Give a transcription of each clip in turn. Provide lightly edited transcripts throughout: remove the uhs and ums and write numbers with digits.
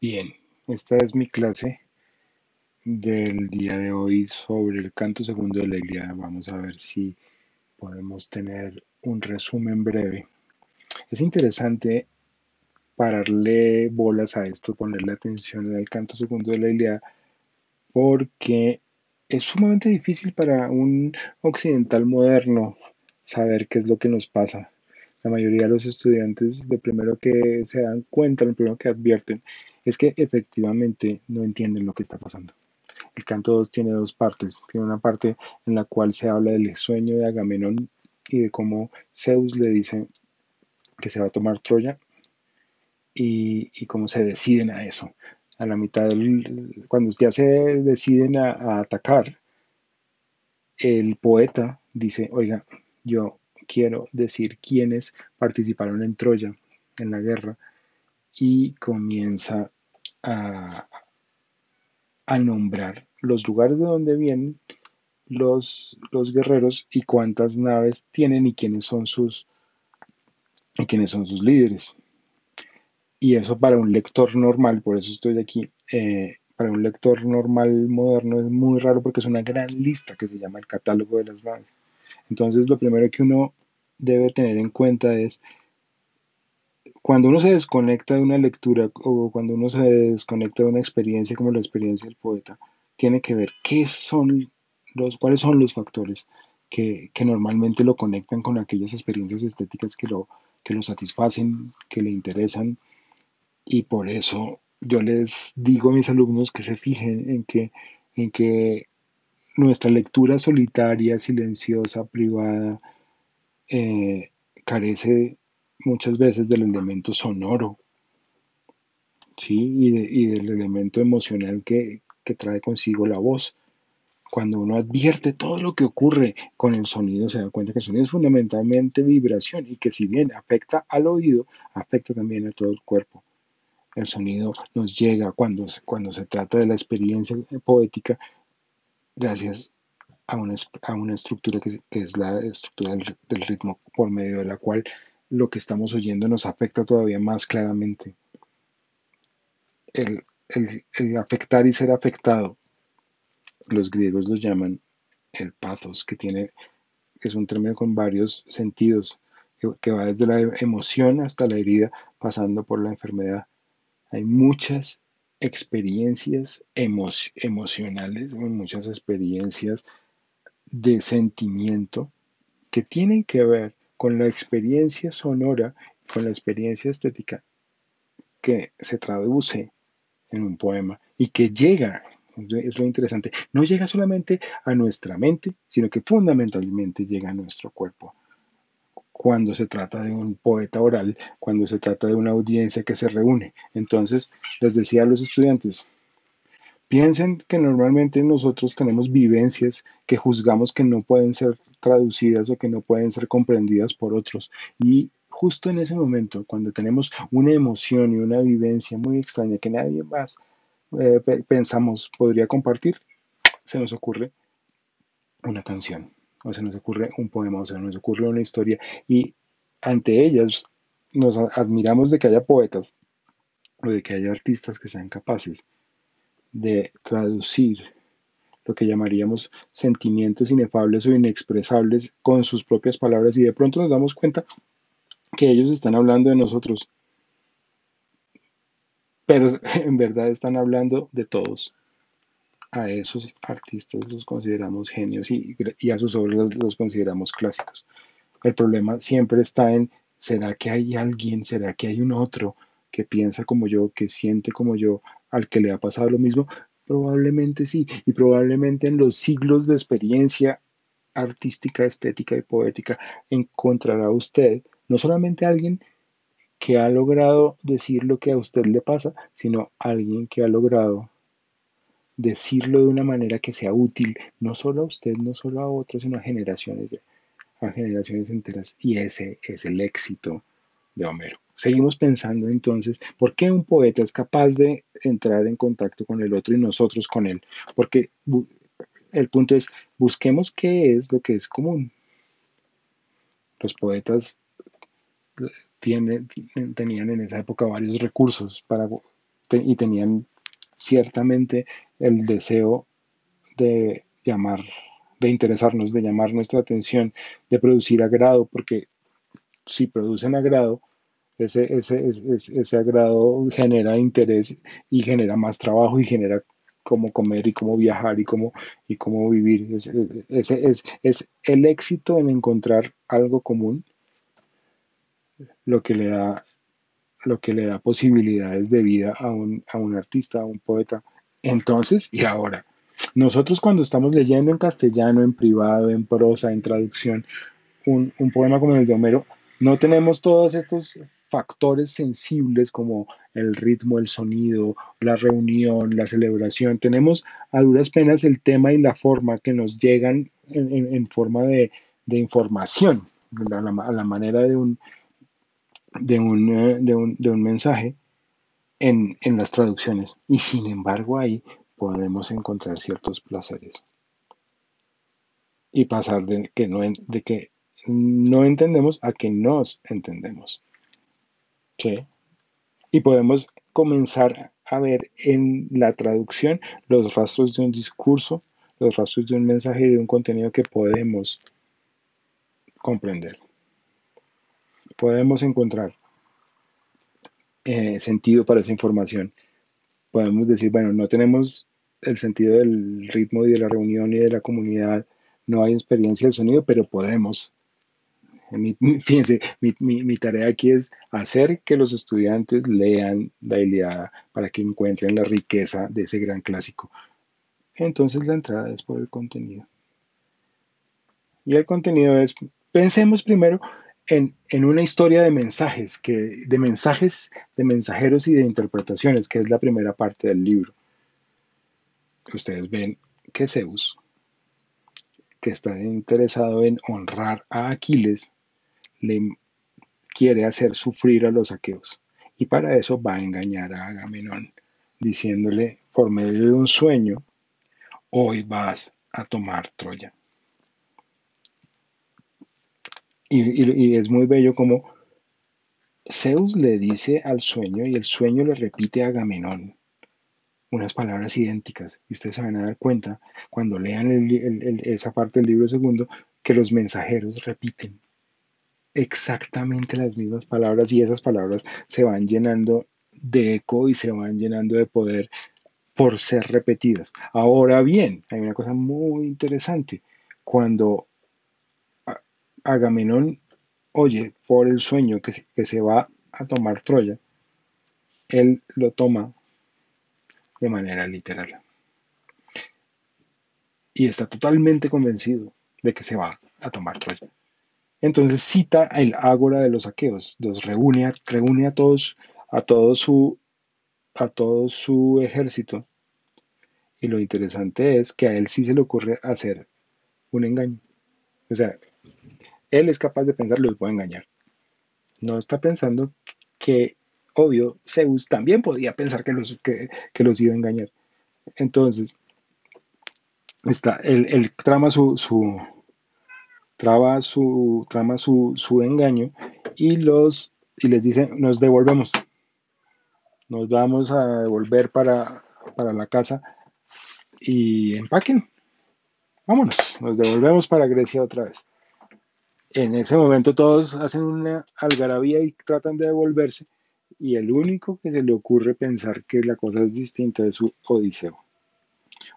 Bien, esta es mi clase del día de hoy sobre el canto segundo de la Ilíada. Vamos a ver si podemos tener un resumen breve. Es interesante pararle bolas a esto, ponerle atención al canto segundo de la Ilíada, porque es sumamente difícil para un occidental moderno saber qué es lo que nos pasa. La mayoría de los estudiantes, lo primero que se dan cuenta, lo primero que advierten, es que efectivamente no entienden lo que está pasando. El canto 2 tiene dos partes. Tiene una parte en la cual se habla del sueño de Agamenón y de cómo Zeus le dice que se va a tomar Troya y cómo se deciden a eso. A la mitad, cuando ya se deciden a atacar, el poeta dice, oiga, yo quiero decir quiénes participaron en Troya, en la guerra, y comienza a, a nombrar los lugares de donde vienen los guerreros y cuántas naves tienen y quiénes son sus líderes. Y eso para un lector normal, por eso estoy aquí, para un lector normal moderno es muy raro porque es una gran lista que se llama el catálogo de las naves. Entonces lo primero que uno debe tener en cuenta es cuando uno se desconecta de una lectura o cuando uno se desconecta de una experiencia como la experiencia del poeta, tiene que ver cuáles son los factores que normalmente lo conectan con aquellas experiencias estéticas que lo satisfacen, que le interesan. Y por eso yo les digo a mis alumnos que se fijen en que nuestra lectura solitaria, silenciosa, privada, eh, carece muchas veces del elemento sonoro, ¿sí? Y del elemento emocional que trae consigo la voz. Cuando uno advierte todo lo que ocurre con el sonido, se da cuenta que el sonido es fundamentalmente vibración y que si bien afecta al oído, afecta también a todo el cuerpo. El sonido nos llega cuando se trata de la experiencia poética gracias a una estructura que es la estructura del ritmo por medio de la cual lo que estamos oyendo nos afecta todavía más claramente. El afectar y ser afectado, los griegos lo llaman el pathos, que es un término con varios sentidos, que va desde la emoción hasta la herida, pasando por la enfermedad. Hay muchas experiencias emocionales, muchas experiencias de sentimiento que tienen que ver con la experiencia sonora, con la experiencia estética que se traduce en un poema y que llega, es lo interesante, no llega solamente a nuestra mente, sino que fundamentalmente llega a nuestro cuerpo. Cuando se trata de un poeta oral, cuando se trata de una audiencia que se reúne. Entonces, les decía a los estudiantes, piensen que normalmente nosotros tenemos vivencias que juzgamos que no pueden ser traducidas o que no pueden ser comprendidas por otros. Y justo en ese momento, cuando tenemos una emoción y una vivencia muy extraña que nadie más pensamos podría compartir, se nos ocurre una canción, o se nos ocurre un poema, o se nos ocurre una historia. Y ante ellas nos admiramos de que haya poetas o de que haya artistas que sean capaces de traducir lo que llamaríamos sentimientos inefables o inexpresables con sus propias palabras y de pronto nos damos cuenta que ellos están hablando de nosotros, pero en verdad están hablando de todos. A esos artistas los consideramos genios y a sus obras los consideramos clásicos. El problema siempre está en, ¿será que hay alguien, será que hay un otro que piensa como yo, que siente como yo, al que le ha pasado lo mismo? Probablemente sí, y probablemente en los siglos de experiencia artística, estética y poética encontrará usted no solamente alguien que ha logrado decir lo que a usted le pasa, sino alguien que ha logrado decirlo de una manera que sea útil, no solo a usted, no solo a otros, sino a generaciones enteras. Y ese es el éxito de Homero. Seguimos pensando entonces, ¿por qué un poeta es capaz de entrar en contacto con el otro y nosotros con él? Porque el punto es, busquemos qué es lo que es común. Los poetas tienen, tenían en esa época varios recursos para y tenían ciertamente el deseo de llamar, de interesarnos, de llamar nuestra atención, de producir agrado, porque si producen agrado, ese agrado genera interés y genera más trabajo y genera cómo comer y cómo viajar y cómo vivir. Es el éxito en encontrar algo común lo que le da, lo que le da posibilidades de vida a un artista, a un poeta. Entonces, y ahora, nosotros cuando estamos leyendo en castellano, en privado, en prosa, en traducción, un poema como el de Homero, no tenemos todos estos factores sensibles como el ritmo, el sonido, la reunión, la celebración. Tenemos a duras penas el tema y la forma que nos llegan en forma de información, a la manera de un mensaje en las traducciones. Y sin embargo ahí podemos encontrar ciertos placeres y pasar de que no entendemos a que nos entendemos. ¿Sí? Y podemos comenzar a ver en la traducción los rastros de un discurso, los rastros de un mensaje y de un contenido que podemos comprender. Podemos encontrar sentido para esa información. Podemos decir, bueno, no tenemos el sentido del ritmo y de la reunión y de la comunidad, no hay experiencia del sonido, pero podemos. Fíjense, mi tarea aquí es hacer que los estudiantes lean la Ilíada para que encuentren la riqueza de ese gran clásico. Entonces la entrada es por el contenido. Y el contenido es, pensemos primero en una historia de mensajes, de mensajeros y de interpretaciones, que es la primera parte del libro. Ustedes ven que Zeus, que está interesado en honrar a Aquiles, le quiere hacer sufrir a los aqueos. Y para eso va a engañar a Agamenón, diciéndole por medio de un sueño, hoy vas a tomar Troya. Y es muy bello como Zeus le dice al sueño y el sueño le repite a Agamenón unas palabras idénticas. Y ustedes se van a dar cuenta cuando lean esa parte del libro segundo que los mensajeros repiten exactamente las mismas palabras y esas palabras se van llenando de eco y se van llenando de poder por ser repetidas. Ahora bien, hay una cosa muy interesante. Cuando Agamenón oye por el sueño que se va a tomar Troya, él lo toma de manera literal y está totalmente convencido de que se va a tomar Troya. Entonces cita el ágora de los aqueos, los reúne a todo a todo su ejército. Y lo interesante es que a él sí se le ocurre hacer un engaño. O sea, él es capaz de pensar, los voy a engañar. No está pensando que, obvio, Zeus también podía pensar que los iba a engañar. Entonces, él trama su engaño y les dice, nos devolvemos, nos vamos a devolver para la casa y empaquen, vámonos, nos devolvemos para Grecia otra vez. En ese momento todos hacen una algarabía y tratan de devolverse y el único que se le ocurre pensar que la cosa es distinta es su Odiseo.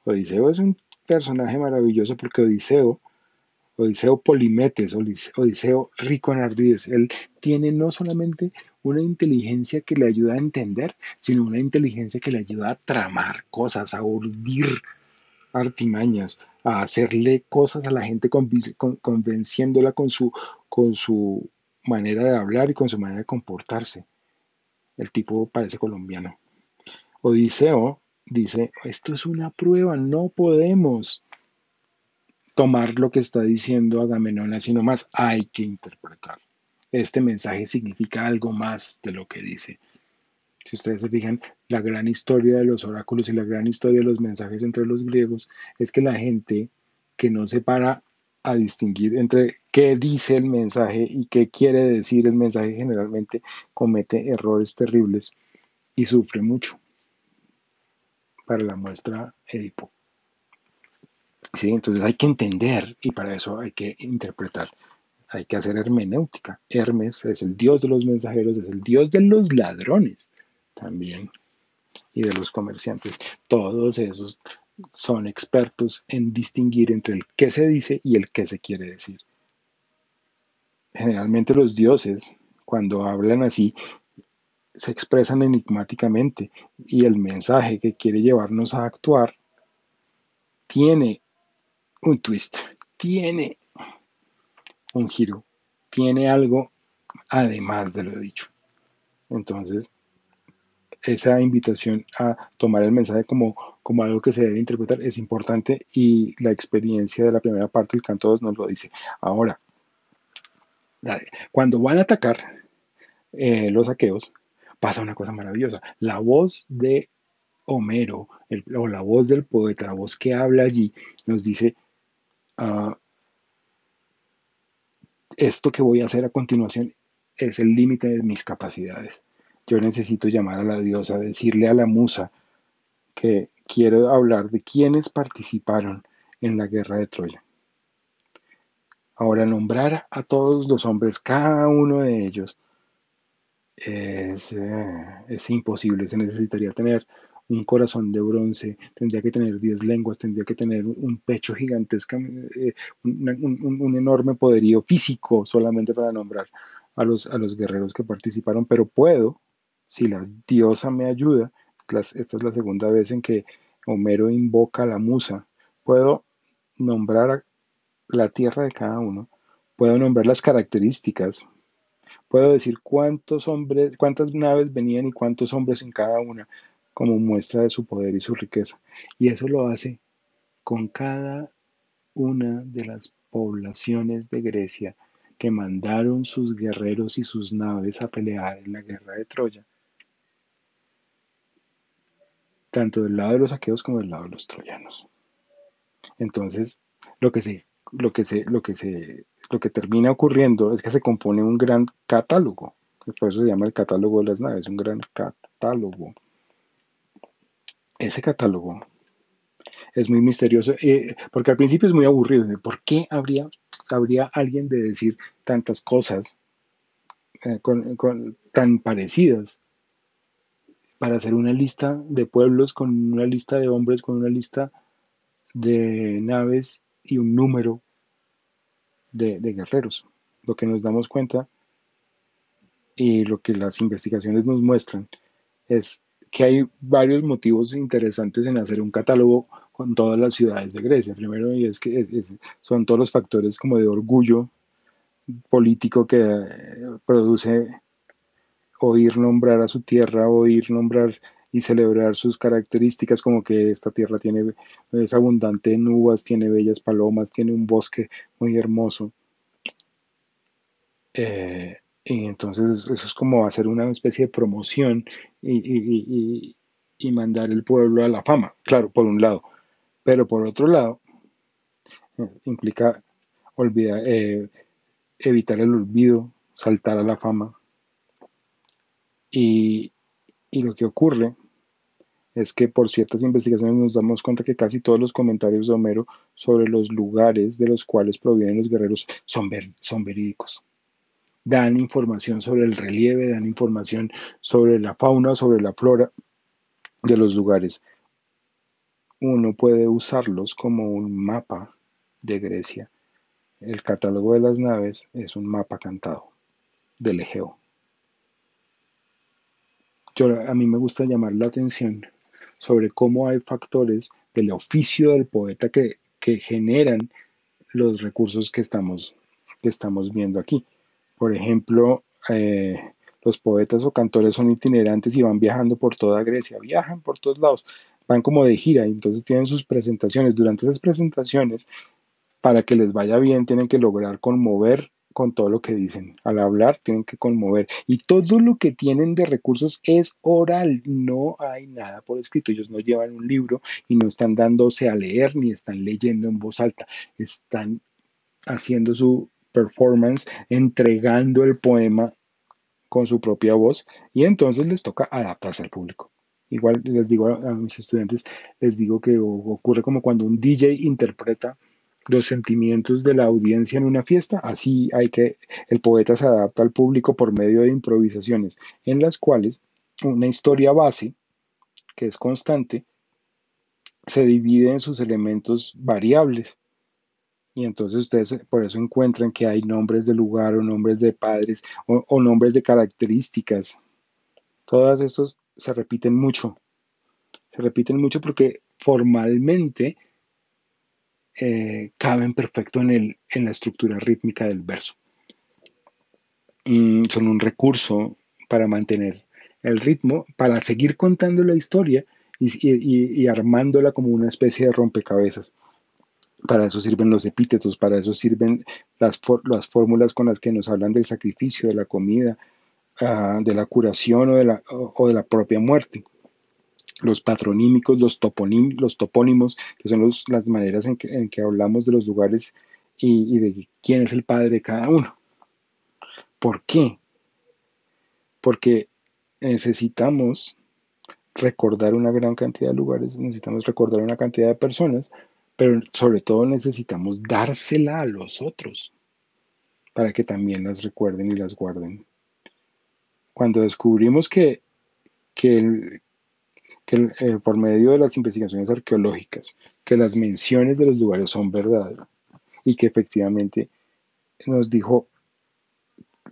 Odiseo es un personaje maravilloso porque Odiseo Polimetes, Odiseo rico en ardides, él tiene no solamente una inteligencia que le ayuda a entender, sino una inteligencia que le ayuda a tramar cosas, a urdir artimañas, a hacerle cosas a la gente convenciéndola con su manera de hablar y con su manera de comportarse. El tipo parece colombiano. Odiseo dice, esto es una prueba, no podemos tomar lo que está diciendo Agamenón, sino más hay que interpretar. Este mensaje significa algo más de lo que dice. Si ustedes se fijan, la gran historia de los oráculos y la gran historia de los mensajes entre los griegos es que la gente que no se para a distinguir entre qué dice el mensaje y qué quiere decir el mensaje generalmente comete errores terribles y sufre mucho. para la muestra Edipo. ¿Sí? Entonces hay que entender y para eso hay que interpretar, hay que hacer hermenéutica. Hermes es el dios de los mensajeros, es el dios de los ladrones también y de los comerciantes. Todos esos son expertos en distinguir entre el qué se dice y el qué se quiere decir. Generalmente los dioses, cuando hablan así, se expresan enigmáticamente y el mensaje que quiere llevarnos a actuar tiene un twist, tiene un giro, tiene algo además de lo dicho. Entonces, esa invitación a tomar el mensaje como algo que se debe interpretar es importante y la experiencia de la primera parte del canto 2 nos lo dice. Ahora, cuando van a atacar los aqueos, pasa una cosa maravillosa. La voz de Homero, o la voz del poeta, la voz que habla allí, nos dice, uh, esto que voy a hacer a continuación es el límite de mis capacidades. Yo necesito llamar a la diosa, decirle a la musa que quiero hablar de quienes participaron en la guerra de Troya. Ahora, nombrar a todos los hombres, cada uno de ellos, es imposible. Se necesitaría tener un corazón de bronce, tendría que tener 10 lenguas, tendría que tener un pecho gigantesco, un enorme poderío físico solamente para nombrar a los guerreros que participaron, pero puedo, si la diosa me ayuda, esta es la segunda vez en que Homero invoca a la musa, puedo nombrar la tierra de cada uno, puedo nombrar las características. Puedo decir cuántos hombres, cuántas naves venían y cuántos hombres en cada una, como muestra de su poder y su riqueza. Y eso lo hace con cada una de las poblaciones de Grecia que mandaron sus guerreros y sus naves a pelear en la guerra de Troya, tanto del lado de los aqueos como del lado de los troyanos. Entonces, lo que se, lo que termina ocurriendo es que se compone un gran catálogo, por eso se llama el catálogo de las naves, un gran catálogo. Ese catálogo es muy misterioso, porque al principio es muy aburrido. ¿Por qué habría alguien de decir tantas cosas tan parecidas para hacer una lista de pueblos, con una lista de hombres, con una lista de naves y un número de guerreros? Lo que nos damos cuenta y lo que las investigaciones nos muestran es que hay varios motivos interesantes en hacer un catálogo con todas las ciudades de Grecia. Primero, y es que son todos los factores como de orgullo político que produce oír nombrar a su tierra, oír nombrar y celebrar sus características, como que esta tierra es abundante en uvas, tiene bellas palomas, tiene un bosque muy hermoso. Y entonces eso es como hacer una especie de promoción y mandar el pueblo a la fama, claro, por un lado. Pero por otro lado, implica evitar el olvido, saltar a la fama. Y, y lo que ocurre es que por ciertas investigaciones nos damos cuenta que casi todos los comentarios de Homero sobre los lugares de los cuales provienen los guerreros son verídicos. Dan información sobre el relieve, dan información sobre la fauna, sobre la flora de los lugares. Uno puede usarlos como un mapa de Grecia. El catálogo de las naves es un mapa cantado del Egeo. A mí me gusta llamar la atención sobre cómo hay factores del oficio del poeta que generan los recursos que estamos viendo aquí. Por ejemplo, los poetas o cantores son itinerantes y van viajando por toda Grecia, viajan por todos lados, van como de gira y entonces tienen sus presentaciones. Durante esas presentaciones, para que les vaya bien, tienen que lograr conmover con todo lo que dicen. Al hablar, tienen que conmover. Y todo lo que tienen de recursos es oral. No hay nada por escrito. Ellos no llevan un libro y no están dándose a leer ni están leyendo en voz alta. Están haciendo su performance, entregando el poema con su propia voz y entonces les toca adaptarse al público. Igual les digo a mis estudiantes, les digo que ocurre como cuando un DJ interpreta los sentimientos de la audiencia en una fiesta, así el poeta se adapta al público por medio de improvisaciones, en las cuales una historia base, que es constante, se divide en sus elementos variables. Y entonces ustedes por eso encuentran que hay nombres de lugar o nombres de padres o nombres de características. Todos estos se repiten mucho porque formalmente caben perfecto en la estructura rítmica del verso. Son un recurso para mantener el ritmo, para seguir contando la historia y armándola como una especie de rompecabezas. Para eso sirven los epítetos, para eso sirven las fórmulas con las que nos hablan del sacrificio, de la comida, de la curación o de la propia muerte. Los patronímicos, los topónimos, que son las maneras en que hablamos de los lugares y de quién es el padre de cada uno. ¿Por qué? Porque necesitamos recordar una gran cantidad de lugares, necesitamos recordar una cantidad de personas, pero sobre todo necesitamos dársela a los otros para que también las recuerden y las guarden. Cuando descubrimos que, el- por medio de las investigaciones arqueológicas, que las menciones de los lugares son verdad y que efectivamente nos dijo,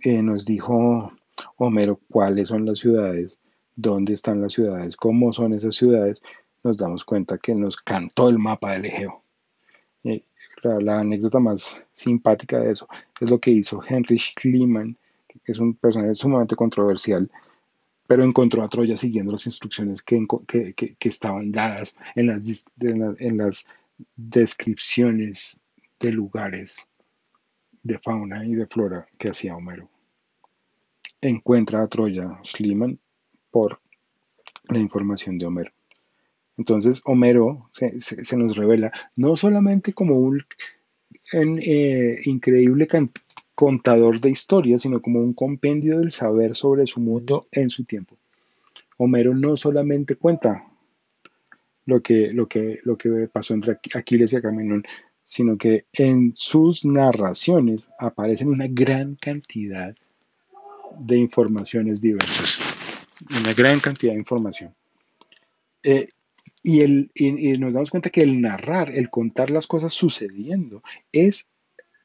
nos dijo Homero cuáles son las ciudades, dónde están las ciudades, cómo son esas ciudades, nos damos cuenta que nos cantó el mapa del Egeo. Eh, la anécdota más simpática de eso es lo que hizo Heinrich Schliemann, que es un personaje sumamente controversial, pero encontró a Troya siguiendo las instrucciones que estaban dadas en las descripciones de lugares, de fauna y de flora que hacía Homero. Encuentra a Troya Schliemann por la información de Homero. Entonces Homero se nos revela no solamente como un increíble contador de historias, sino como un compendio del saber sobre su mundo en su tiempo. Homero no solamente cuenta lo que pasó entre Aquiles y Agamenón, sino que en sus narraciones aparecen una gran cantidad de informaciones diversas, una gran cantidad de información. Eh, y nos damos cuenta que el narrar, el contar las cosas sucediendo, es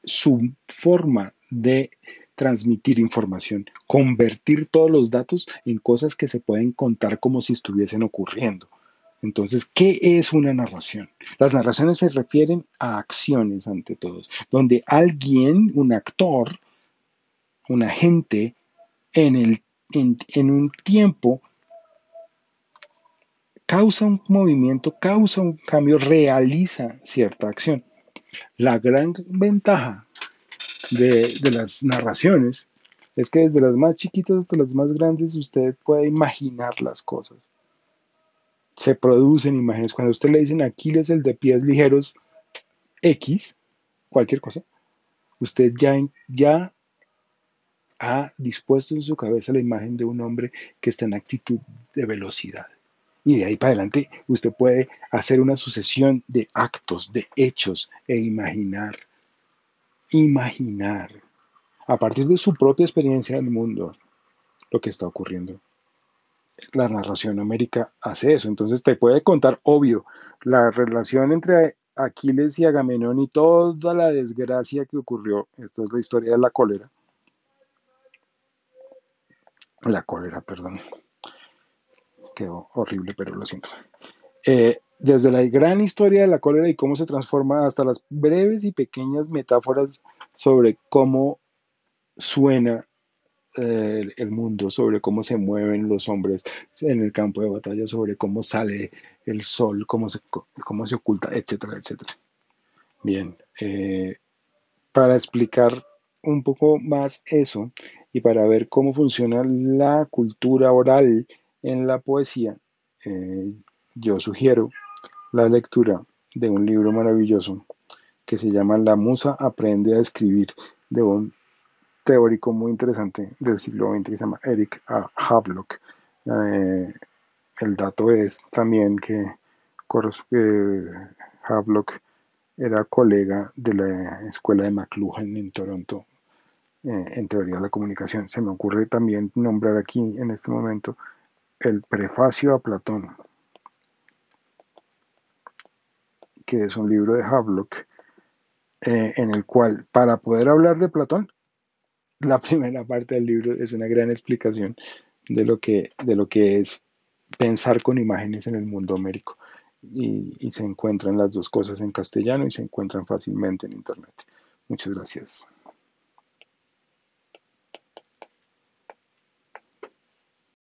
su forma de transmitir información, convertir todos los datos en cosas que se pueden contar como si estuviesen ocurriendo. Entonces, ¿qué es una narración? Las narraciones se refieren a acciones ante todos, donde alguien, un actor, un agente, en un tiempo causa un movimiento, causa un cambio, realiza cierta acción. La gran ventaja de las narraciones es que desde las más chiquitas hasta las más grandes usted puede imaginar las cosas. Se producen imágenes. Cuando a usted le dicen Aquiles el de pies ligeros X, cualquier cosa, usted ya ha dispuesto en su cabeza la imagen de un hombre que está en actitud de velocidad. Y de ahí para adelante usted puede hacer una sucesión de actos, de hechos e imaginar a partir de su propia experiencia del mundo lo que está ocurriendo. La narración numérica hace eso. Entonces te puede contar, obvio, la relación entre Aquiles y Agamenón y toda la desgracia que ocurrió. Esta es la historia de la cólera. La cólera, perdón. Quedó horrible, pero lo siento. Desde la gran historia de la cólera y cómo se transforma hasta las breves y pequeñas metáforas sobre cómo suena el mundo, sobre cómo se mueven los hombres en el campo de batalla, sobre cómo sale el sol, cómo se oculta, etcétera, etcétera. Bien, para explicar un poco más eso y para ver cómo funciona la cultura oral en la poesía, eh, yo sugiero la lectura de un libro maravilloso que se llama La Musa aprende a escribir, de un teórico muy interesante del siglo XX que se llama Eric Havelock. Eh, El dato es también que Havelock era colega de la escuela de McLuhan en Toronto, en teoría de la comunicación. Se me ocurre también nombrar aquí en este momento el prefacio a Platón, que es un libro de Havelock, en el cual, para poder hablar de Platón, la primera parte del libro es una gran explicación de lo que es pensar con imágenes en el mundo homérico. Y se encuentran las dos cosas en castellano y se encuentran fácilmente en Internet. Muchas gracias.